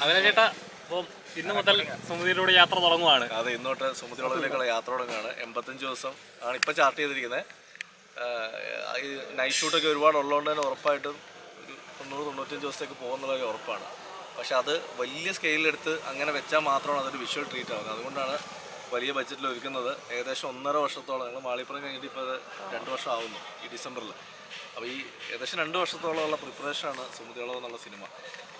അവനെ ചേട്ടാ അപ്പം ഇന്ന് മുതൽ സമുദ്രത്തിലൂടെ യാത്ര തുടങ്ങുവാണ്. അതെ, ഇന്നോട്ട് സമുദ്രത്തിലേക്കുള്ള യാത്ര തുടങ്ങുകയാണ്. 85 ദിവസം ആണ് ഇപ്പം ചാർട്ട് ചെയ്തിരിക്കുന്നത്. ഈ നൈറ്റ് ഷൂട്ടൊക്കെ ഒരുപാട് ഉള്ളതുകൊണ്ട് തന്നെ ഉറപ്പായിട്ടും ഒരു 90-95 ദിവസത്തേക്ക് പോകുന്നുള്ളൊരു ഉറപ്പാണ്. പക്ഷെ അത് വലിയ സ്കെയിലെടുത്ത് അങ്ങനെ വെച്ചാൽ മാത്രമാണ് അതൊരു വിഷ്വൽ ട്രീറ്റ് ആവുന്നത്. അതുകൊണ്ടാണ് വലിയ ബഡ്ജറ്റിൽ ഒരുക്കുന്നത്. ഏകദേശം 1.5 വർഷത്തോളം, ഞങ്ങൾ മാളിപ്പുറം കഴിഞ്ഞിട്ട് ഇപ്പോൾ അത് 2 വർഷം ആവുന്നു ഈ ഡിസംബറിൽ. അപ്പോൾ ഈ ഏകദേശം 2 വർഷത്തോളമുള്ള പ്രിപ്പറേഷനാണ് സമുദ്രോളം എന്നുള്ള സിനിമ.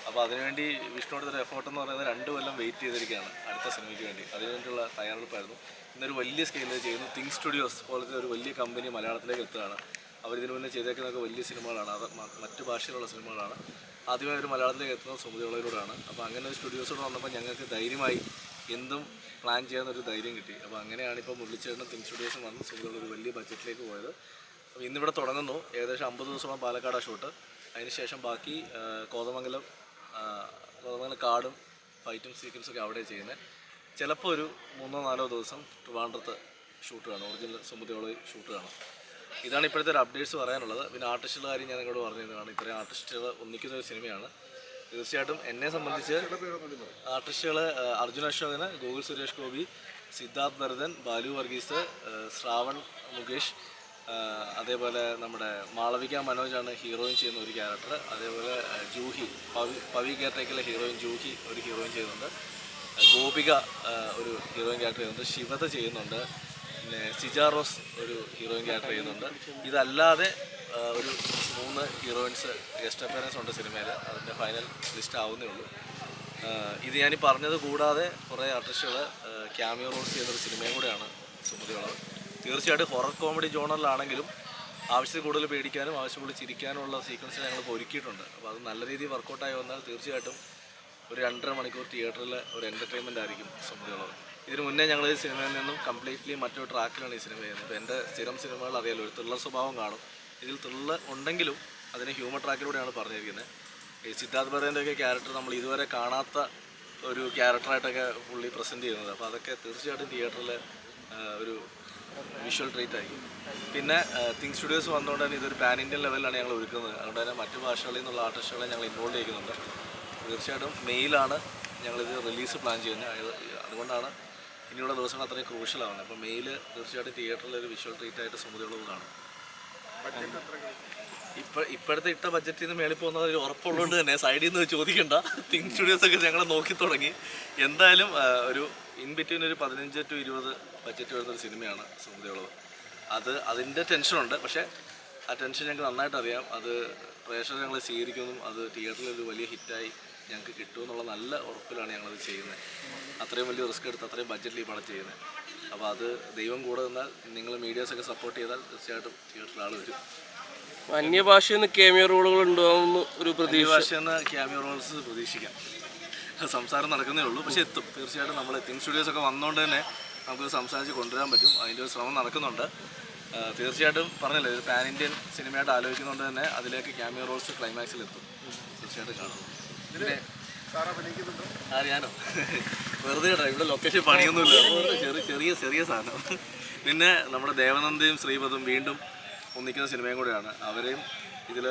അപ്പോൾ അതിനുവേണ്ടി വിഷ്ണു എടുത്തൊരു എഫേർട്ട് എന്ന് പറയുന്നത് 2 കൊല്ലം വെയിറ്റ് ചെയ്തിരിക്കുകയാണ് അടുത്ത സിനിമയ്ക്ക് വേണ്ടി. അതിനുവേണ്ടിയുള്ള തയ്യാറെടുപ്പായിരുന്നു. ഇന്നൊരു വലിയ സ്കെയിലിൽ ചെയ്യുന്നു. തിങ്ക് സ്റ്റുഡിയോസ് പോലത്തെ ഒരു വലിയ കമ്പനി മലയാളത്തിലേക്ക് എത്തുകയാണ്. അവരിതിനു മുന്നേ ചെയ്തേക്കുന്നതൊക്കെ വലിയ സിനിമകളാണ്, അത് മറ്റ് ഭാഷയിലുള്ള സിനിമകളാണ്. ആദ്യമായി ഒരു മലയാളത്തിലേക്ക് എത്തുന്നത് സമുദ്രോളയിലൂടെയാണ്. അപ്പോൾ അങ്ങനെ ഒരു സ്റ്റുഡിയോസോട് വന്നപ്പോൾ ഞങ്ങൾക്ക് ധൈര്യമായി എന്തും പ്ലാൻ ചെയ്യാനൊരു ധൈര്യം കിട്ടി. അപ്പോൾ അങ്ങനെയാണ് ഇപ്പോൾ മുരളിച്ചേട്ടനും തിങ്ക് സ്റ്റുഡിയോസും വന്ന് സമുദ്രോളം ഒരു വലിയ ബഡ്ജറ്റിലേക്ക് പോയത്. അപ്പോൾ ഇന്നിവിടെ തുടങ്ങുന്നു. ഏകദേശം 50 ദിവസമാണ് പാലക്കാട് ഷൂട്ട്. അതിനുശേഷം ബാക്കി കോതമംഗലം കാടും ഫൈറ്റും സീക്വൻസൊക്കെ അവിടെ ചെയ്യുന്നത്. ചിലപ്പോൾ ഒരു 3-4 ദിവസം ട്രിവാൻഡ്രത്ത് ഷൂട്ട് കാണും, ഒറിജിനൽ സമുദ്രോളി ഷൂട്ട് കാണും. ഇതാണ് ഇപ്പോഴത്തെ ഒരു അപ്ഡേറ്റ്സ് പറയാനുള്ളത്. പിന്നെ ആർട്ടിസ്റ്റുകളുടെ കാര്യം ഞാൻ നിങ്ങളോട് പറഞ്ഞതാണ്. ഇത്രയും ആർട്ടിസ്റ്റുകൾ ഒന്നിക്കുന്ന ഒരു സിനിമയാണ്. തീർച്ചയായിട്ടും എന്നെ സംബന്ധിച്ച് ആർട്ടിസ്റ്റുകൾ അർജുൻ അശോകന്, ഗോകുൽ സുരേഷ് ഗോപി, സിദ്ധാർത്ഥ് ഭരതൻ, ബാലു വർഗീസ്, ശ്രാവൺ മുകേഷ്, അതേപോലെ നമ്മുടെ മാളവിക മനോജാണ് ഹീറോയിൻ ചെയ്യുന്ന ഒരു ക്യാരക്ടർ. അതേപോലെ ജൂഹി, പവി കേട്ടേക്കിലെ ഹീറോയിൻ ജൂഹി ഒരു ഹീറോയിൻ ചെയ്യുന്നുണ്ട്. ഗോപിക ഒരു ഹീറോയിൻ ക്യാരക്ടർ ചെയ്യുന്നുണ്ട്. ശിവത ചെയ്യുന്നുണ്ട്. പിന്നെ സിജാറോസ് ഒരു ഹീറോയിൻ ക്യാരക്ടർ ചെയ്യുന്നുണ്ട്. ഇതല്ലാതെ ഒരു 3 ഹീറോയിൻസ് ഗസ്റ്റ് അപ്പിയറൻസ് ഉണ്ട് സിനിമയിൽ. അതിൻ്റെ ഫൈനൽ ലിസ്റ്റ് ആവുന്നേ ഉള്ളൂ. ഇത് ഞാൻ പറഞ്ഞത് കൂടാതെ കുറേ ആർട്ടിസ്റ്റുകൾ ക്യാമിയോ റോൾസ് ചെയ്യുന്നൊരു സിനിമയും കൂടെയാണ് സുമതിയുള്ളത്. തീർച്ചയായിട്ടും ഹൊറർ കോമഡി ജോണറിലാണെങ്കിലും ആവശ്യത്തിൽ കൂടുതൽ പേടിക്കാനും ആവശ്യം കൂടുതൽ ചിരിക്കാനുമുള്ള സീക്വൻസ് ഞങ്ങളിപ്പോൾ ഒരുക്കിയിട്ടുണ്ട്. അപ്പോൾ അത് നല്ല രീതിയിൽ വർക്കൗട്ടായി വന്നാൽ തീർച്ചയായിട്ടും ഒരു 2.5 മണിക്കൂർ തിയേറ്ററിൽ ഒരു എൻ്റർടൈൻമെൻ്റ് ആയിരിക്കും സമുദ്രമുള്ളത്. ഇതിന് മുന്നേ ഞങ്ങൾ ഈ സിനിമയിൽ നിന്നും കംപ്ലീറ്റ്ലി മറ്റൊരു ട്രാക്കിലാണ് ഈ സിനിമ ചെയ്യുന്നത്. ഇപ്പോൾ എൻ്റെ സ്ഥിരം സിനിമകൾ അറിയാലോ, ഒരു ത്രില്ലർ സ്വഭാവം കാണും. ഇതിൽ ത്രില്ലർ ഉണ്ടെങ്കിലും അതിനെ ഹ്യൂമർ ട്രാക്കിലൂടെയാണ് പറഞ്ഞിരിക്കുന്നത്. ഈ സിദ്ധാർത്ഥ് ഭരതൻ്റെയൊക്കെ ക്യാരക്ടർ നമ്മൾ ഇതുവരെ കാണാത്ത ഒരു ക്യാരക്ടറായിട്ടൊക്കെ പുള്ളി പ്രസൻറ്റ് ചെയ്യുന്നത്. അപ്പോൾ അതൊക്കെ തീർച്ചയായിട്ടും തിയേറ്ററിൽ ഒരു വിഷ്വൽ ട്രീറ്റ് ആയിരിക്കും. പിന്നെ തിങ്ക് സ്റ്റുഡിയോസ് വന്നുകൊണ്ട് തന്നെ ഇതൊരു പാൻ ഇന്ത്യൻ ലെവലിലാണ് ഞങ്ങൾ ഒരുക്കുന്നത്. അതുകൊണ്ട് തന്നെ മറ്റു ഭാഷകളിൽ നിന്നുള്ള ആർട്ടിസ്റ്റുകളെ ഞങ്ങൾ ഇൻവോൾവ് ചെയ്യുന്നുണ്ട്. തീർച്ചയായിട്ടും മെയിലാണ് ഞങ്ങളിത് റിലീസ് പ്ലാൻ ചെയ്യുന്നത്. അതുകൊണ്ടാണ് ഇനിയുള്ള ദിവസങ്ങൾ അത്രയും ക്രൂഷ്യലാവുന്നത്. അപ്പോൾ മെയിൽ തീർച്ചയായിട്ടും തിയേറ്ററിൽ ഒരു വിഷ്വൽ ട്രീറ്റ് ആയിട്ട് സമുദ്രമുള്ളത് കാണും. ഇപ്പോഴത്തെ ഇട്ട ബഡ്ജറ്റിൽ നിന്ന് മേളിൽ പോകുന്നത് ഒരു ഉറപ്പുള്ളതുകൊണ്ട് തന്നെ സൈഡിൽ നിന്ന് ചോദിക്കണ്ട. തിങ്ക് സ്റ്റുഡിയോസൊക്കെ ഞങ്ങൾ നോക്കി തുടങ്ങി. എന്തായാലും ഒരു ഇൻ ബിറ്റ്വീൻ ഒരു 15-20 ബഡ്ജറ്റ് വരുന്നൊരു സിനിമയാണ് സമുദ്രമുള്ളത്. അതിൻ്റെ ടെൻഷനുണ്ട്. പക്ഷേ ആ ടെൻഷൻ ഞങ്ങൾക്ക് നന്നായിട്ട് അറിയാം. അത് പ്രേക്ഷകർ ഞങ്ങൾ സ്വീകരിക്കുമെന്നും അത് തിയേറ്ററിൽ ഒരു വലിയ ഹിറ്റായി ഞങ്ങൾക്ക് കിട്ടുമെന്നുള്ള നല്ല ഉറപ്പിലാണ് ഞങ്ങളത് ചെയ്യുന്നത്. അത്രയും വലിയ റിസ്ക് എടുത്ത് അത്രയും ബഡ്ജറ്റിൽ ഈ പടം ചെയ്യുന്നത്. അപ്പോൾ അത് ദൈവം കൂടെ നിന്നാൽ, നിങ്ങൾ മീഡിയാസൊക്കെ സപ്പോർട്ട് ചെയ്താൽ തീർച്ചയായിട്ടും തിയേറ്ററിൽ ആൾ വരും. അന്യഭാഷയിൽ നിന്ന് ക്യാമിയോ റോളുകൾ ഉണ്ടാവുന്ന ഒരു ഭാഷയിൽ നിന്ന് ക്യാമിയോ റോൾസ് പ്രതീക്ഷിക്കാം. സംസാരം നടക്കുന്നേ ഉള്ളൂ, പക്ഷേ എത്തും തീർച്ചയായിട്ടും. നമ്മൾ തിങ്ക് സ്റ്റുഡിയോസൊക്കെ വന്നുകൊണ്ട് തന്നെ നമുക്ക് സംസാരിച്ച് കൊണ്ടുവരാൻ പറ്റും. അതിൻ്റെ ഒരു ശ്രമം നടക്കുന്നുണ്ട്. തീർച്ചയായിട്ടും പറഞ്ഞില്ലേ, ഒരു പാൻ ഇന്ത്യൻ സിനിമയായിട്ട് ആലോചിക്കുന്നതുകൊണ്ട് തന്നെ അതിലേക്ക് ക്യാമിയോ റോൾസ് ക്ലൈമാക്സിലെത്തും. തീർച്ചയായിട്ടും കാണും. പിന്നെ ഞാനോ വെറുതെ കേട്ടോ, ഇവിടെ ലൊക്കേഷൻ പണിയൊന്നുമില്ല, ചെറിയ സാധനം. പിന്നെ നമ്മുടെ ദേവനന്ദയും ശ്രീപദും വീണ്ടും ഒന്നിക്കുന്ന സിനിമയും കൂടെയാണ്. അവരെയും ഇതിൽ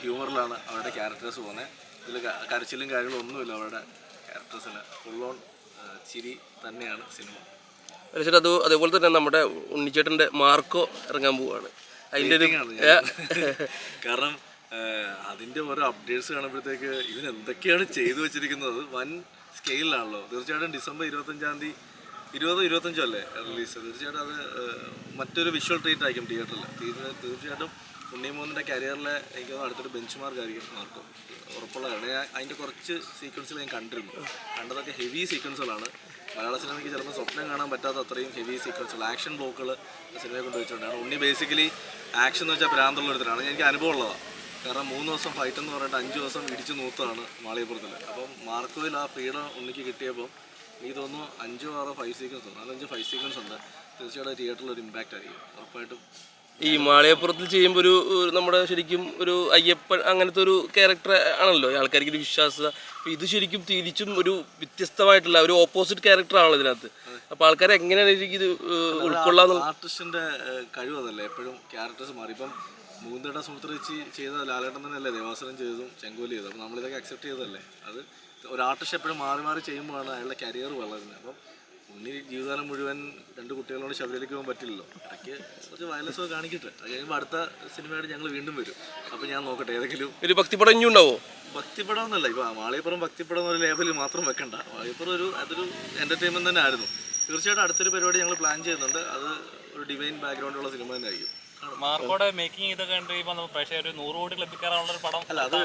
ഹ്യൂമറിലാണ് അവരുടെ ക്യാരക്ടേഴ്സ് പോകുന്നത്. ഇതിൽ കരച്ചിലും കാര്യങ്ങളും ഒന്നുമില്ല. അവരുടെ ക്യാരക്ടേഴ്സിന് ഫുൾ ഓൺ ചിരി തന്നെയാണ് സിനിമ. അതേപോലെ തന്നെ നമ്മുടെ ഉണ്ണിച്ചേട്ടൻ്റെ മാർക്കോ ഇറങ്ങാൻ പോവുകയാണ്. കാരണം അതിൻ്റെ ഓരോ അപ്ഡേറ്റ്സ് കാണുമ്പോഴത്തേക്ക് ഇവൻ എന്തൊക്കെയാണ് ചെയ്തു വെച്ചിരിക്കുന്നത്. വൻ സ്കെയിലാണല്ലോ. തീർച്ചയായിട്ടും ഡിസംബർ 25 അല്ലേ റിലീസ്. തീർച്ചയായിട്ടും അത് മറ്റൊരു വിഷ്വൽ ട്രീറ്റ് ആയിരിക്കും തിയേറ്ററിൽ. തീർച്ചയായിട്ടും ഉണ്ണിമോഹൻ്റെ കരിയറിലെ എനിക്ക് അടുത്തൊരു ബെഞ്ച് മാർക്കായിരിക്കും മാർക്കോ, ഉറപ്പുള്ള കാരണം. ഞാൻ അതിൻ്റെ കുറച്ച് സീക്വൻസുകൾ ഞാൻ കണ്ടതൊക്കെ ഹെവി സീക്വൻസുകളാണ്. മലയാള സിനിമയ്ക്ക് ചിലപ്പോൾ സ്വപ്നം കാണാൻ പറ്റാത്ത അത്രയും ഹെവി സീക്വൻസുകൾ, ആക്ഷൻ ബ്ലോക്കുകൾ സിനിമയെ കൊണ്ട് വെച്ചിട്ടുണ്ടാണ്. ഉണ്ണി ബേസിക്കലി ആക്ഷൻ എന്ന് വെച്ചാൽ ഭ്രാന്തുള്ള ഒരുത്തരാണ്. എനിക്ക് അനുഭവം ഉള്ളതാണ്. കാരണം 3 ദിവസം ഫൈറ്റ് എന്ന് പറഞ്ഞിട്ട് 5 ദിവസം ഇടിച്ചു നൂത്താണ് മാളികപ്പുറത്തിൽ. അപ്പം മാർക്കോയിൽ ആ ഫ്രീഡം ഉണ്ണിക്ക് കിട്ടിയപ്പോൾ എനിക്ക് തോന്നുന്നു 5-6 ഫൈറ്റ് സീക്വൻസ് ഉണ്ട്. 4-5 ഫൈറ്റ് സീക്വൻസ് ഉണ്ട്. തീർച്ചയായിട്ടും തിയേറ്ററിൽ ഒരു ഇമ്പാക്റ്റ് ആയിരിക്കും ഉറപ്പായിട്ടും. ഈ മാളികപ്പുറത്തിൽ ചെയ്യുമ്പോൾ ഒരു നമ്മുടെ ശരിക്കും ഒരു അയ്യപ്പൻ അങ്ങനത്തെ ഒരു ക്യാരക്ടർ ആണല്ലോ ആൾക്കാർക്ക് ഒരു വിശ്വാസത. ഇത് ശരിക്കും തിരിച്ചും ഒരു വ്യത്യസ്തമായിട്ടുള്ള ഒരു ഓപ്പോസിറ്റ് ക്യാരക്ടർ ആണല്ലോ ഇതിനകത്ത്. അപ്പോൾ ആൾക്കാരെ എങ്ങനെയാണ് ഇത് ഉൾക്കൊള്ളാന്ന്. ആർട്ടിസ്റ്റിൻ്റെ കഴിവ് അതല്ലേ, എപ്പോഴും ക്യാരക്ടേഴ്സ് മാറി. ഇപ്പം മൂന്നിട സമുദ്രച്ച് ചെയ്ത ലാലേട്ടൻ തന്നെയല്ലേ ദേവാസുരം ചെയ്തതും ചെങ്കോലി ചെയ്തതും. അപ്പോൾ നമ്മളിതൊക്കെ അക്സെപ്റ്റ് ചെയ്തതല്ലേ. അത് ഒരു ആർട്ടിസ്റ്റ് എപ്പോഴും മാറി മാറി ചെയ്യുമ്പോഴാണ് അയാളുടെ കരിയർ വളരുന്നത്. അപ്പം ഉണ്ണി ജീവിതകാലം മുഴുവൻ 2 കുട്ടികളോട് ശബരിമലയ്ക്ക് പോകാൻ പറ്റില്ലല്ലോ. ഇടയ്ക്ക് കുറച്ച് വയലൻസ് ഒക്കെ കാണിക്കട്ടെ. അത് കഴിയുമ്പോൾ അടുത്ത സിനിമയായിട്ട് ഞങ്ങൾ വീണ്ടും വരും. അപ്പോൾ ഞാൻ നോക്കട്ടെ ഏതെങ്കിലും ഒരു ഭക്തിപടം ഇനി ഉണ്ടാവോ? ഭക്തിപടം എന്നല്ല, ഇപ്പോൾ മാളികപ്പുറം ഭക്തിപടം എന്നൊരു ലേബലിൽ മാത്രം വെക്കണ്ട. മാളികപ്പുറം അതൊരു എൻ്റർടൈൻമെൻറ്റ് തന്നെ ആയിരുന്നു. തീർച്ചയായിട്ടും അടുത്തൊരു പരിപാടി ഞങ്ങൾ പ്ലാൻ ചെയ്യുന്നുണ്ട്. അത് ഒരു ഡിവൈൻ ബാക്ക്ഗ്രൗണ്ടുള്ള സിനിമ തന്നെ ആയിരിക്കും. മാർക്കോടെ മേക്കിംഗ് ഇതൊക്കെ കണ്ട് കഴിയുമ്പോൾ പ്രേക്ഷകർ 100 കോടി ക്ലബിക്കാറുള്ള ഒരു പടം അല്ല, അത്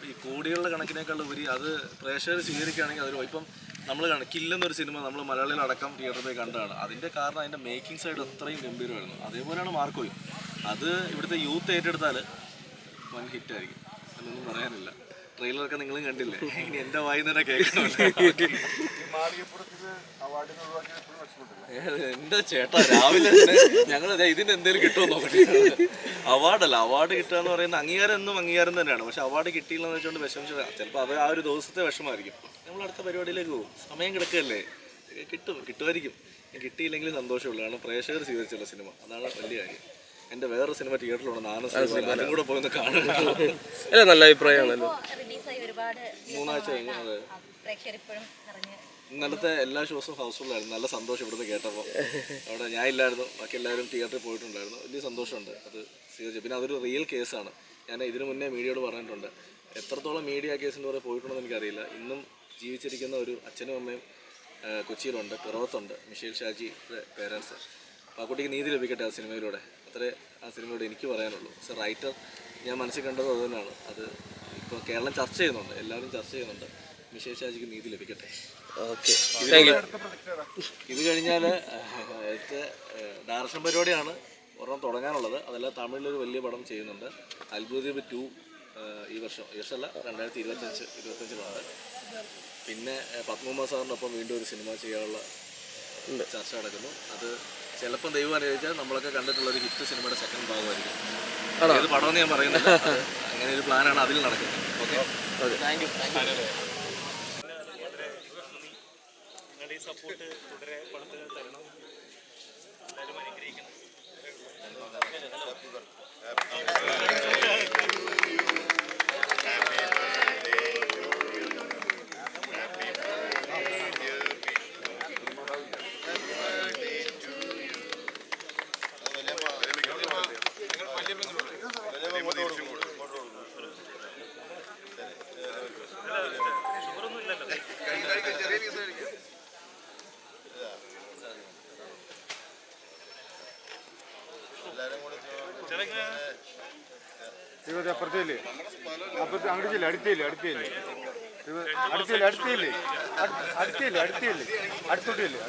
ഈ കോടികളുടെ കണക്കിനേക്കാൾ ഉപരി അത് പ്രേക്ഷകർ സ്വീകരിക്കുകയാണെങ്കിൽ അതൊരു ഇപ്പം നമ്മൾ കില്ലെന്നൊരു സിനിമ നമ്മൾ മലയാളികളടക്കം തിയേറ്ററിൽ പോയി കണ്ടതാണ്. അതിൻ്റെ കാരണം അതിൻ്റെ മേക്കിംഗ് സൈഡ് അത്രയും ഗംഭീരമായിരുന്നു. അതേപോലെയാണ് മാർക്കോയും. അത് ഇവിടുത്തെ യൂത്ത് ഏറ്റെടുത്താൽ വൻ ഹിറ്റായിരിക്കും, എന്നൊന്നും പറയാനില്ല. ട്രെയിലറൊക്കെ നിങ്ങളും കണ്ടില്ലേ, ഇനി എൻ്റെ വായി തന്നെ കേൾക്കണമല്ലോ. എന്താ ചേട്ടാ, രാവിലെ തന്നെ ഞങ്ങൾ ഇതിന് എന്തെങ്കിലും കിട്ടുമോ നോക്കട്ടെ. അവാർഡല്ല, അവാർഡ് കിട്ടുക എന്ന് പറയുന്ന അംഗീകാരം എന്നും അംഗീകാരം തന്നെയാണ്. പക്ഷെ അവാർഡ് കിട്ടിയില്ലെന്ന് വെച്ചുകൊണ്ട് വിഷമിച്ചത് ചിലപ്പോൾ അത് ആ ഒരു ദിവസത്തെ വിഷമമായിരിക്കും. നമ്മൾ അടുത്ത പരിപാടിയിലേക്ക് പോകും, സമയം കിടക്കുകയല്ലേ, കിട്ടുമായിരിക്കും. കിട്ടിയില്ലെങ്കിൽ സന്തോഷമുള്ളൂ, കാരണം പ്രേക്ഷകർ സ്വീകരിച്ചുള്ള സിനിമ, അതാണ് വലിയ കാര്യം. എൻ്റെ വേറെ സിനിമ തിയേറ്ററിലുണ്ട്, അതും കൂടെ പോയി ഒന്ന് കാണുന്നുണ്ട്. നല്ല അഭിപ്രായമാണല്ലോ. 3 ആഴ്ച കഴിഞ്ഞു. അതെ, ഇന്നലത്തെ എല്ലാ ഷോസും ഹൗസ്ഫുള്ളായിരുന്നു. നല്ല സന്തോഷം ഇവിടുന്ന് കേട്ടപ്പോൾ. അവിടെ ഞാൻ ഇല്ലായിരുന്നു, ബാക്കി എല്ലാവരും തിയേറ്ററിൽ പോയിട്ടുണ്ടായിരുന്നു. വലിയ സന്തോഷമുണ്ട് അത് സ്വീകരിച്ചു. പിന്നെ അതൊരു റിയൽ കേസാണ്. ഞാൻ ഇതിനു മുന്നേ മീഡിയയോട് പറഞ്ഞിട്ടുണ്ട്. എത്രത്തോളം മീഡിയ കേസിൻ്റെ വരെ പോയിട്ടുണ്ടെന്ന് എനിക്കറിയില്ല. ഇന്നും ജീവിച്ചിരിക്കുന്ന ഒരു അച്ഛനും അമ്മയും കൊച്ചിയിലുണ്ട്, പിറവത്തുണ്ട്, മിഷേൽ ഷാജിയുടെ പേരൻസ്. അപ്പോൾ ആ കുട്ടിക്ക് നീതി ലഭിക്കട്ടെ ആ സിനിമയിലൂടെ. അത്രേ ആ സിനിമയോട് എനിക്ക് പറയാനുള്ളൂ. റൈറ്റർ ഞാൻ മനസ്സിൽ കണ്ടത് അത് തന്നെയാണ്. അത് ഇപ്പോൾ കേരളം ചർച്ച ചെയ്യുന്നുണ്ട്, എല്ലാവരും ചർച്ച ചെയ്യുന്നുണ്ട്. മിഷേൽ ഷാജിക്ക് നീതി ലഭിക്കട്ടെ. ഓക്കെ, ഇത് കഴിഞ്ഞാൽ ഡയറക്ഷൻ പരിപാടിയാണ് ഒരെണ്ണം തുടങ്ങാനുള്ളത്. അതെല്ലാം തമിഴിലൊരു വലിയ പടം ചെയ്യുന്നുണ്ട്. അത്ഭുതദ്വീപ് 2 ഈ വർഷമല്ല 2025-26 പിന്നെ പത്മകുമാർ സാറിനൊപ്പം വീണ്ടും ഒരു സിനിമ ചെയ്യാനുള്ള ചർച്ച നടക്കുന്നു. അത് ചിലപ്പം ദൈവം അനുവദിച്ചാൽ നമ്മളൊക്കെ കണ്ടിട്ടുള്ള ഒരു ഹിറ്റ് സിനിമയുടെ സെക്കൻഡ് ഭാഗമായിരിക്കും. ഏത് പടമെന്ന് ഞാൻ പറയുന്നില്ല, അങ്ങനെ ഒരു പ്ലാനാണ് അതിൽ നടക്കുന്നത്. Okay, thank you. നിങ്ങളുടെ ഈ സപ്പോർട്ട് തുടരെ പടത്തിന് തരണം. എല്ലാവരും അനുഗ്രഹിക്കണം. അപ്പുറത്തേല് അങ്ങോട്ടില്ല, അടുത്തേല് അടുത്തോട്ടില്ലേ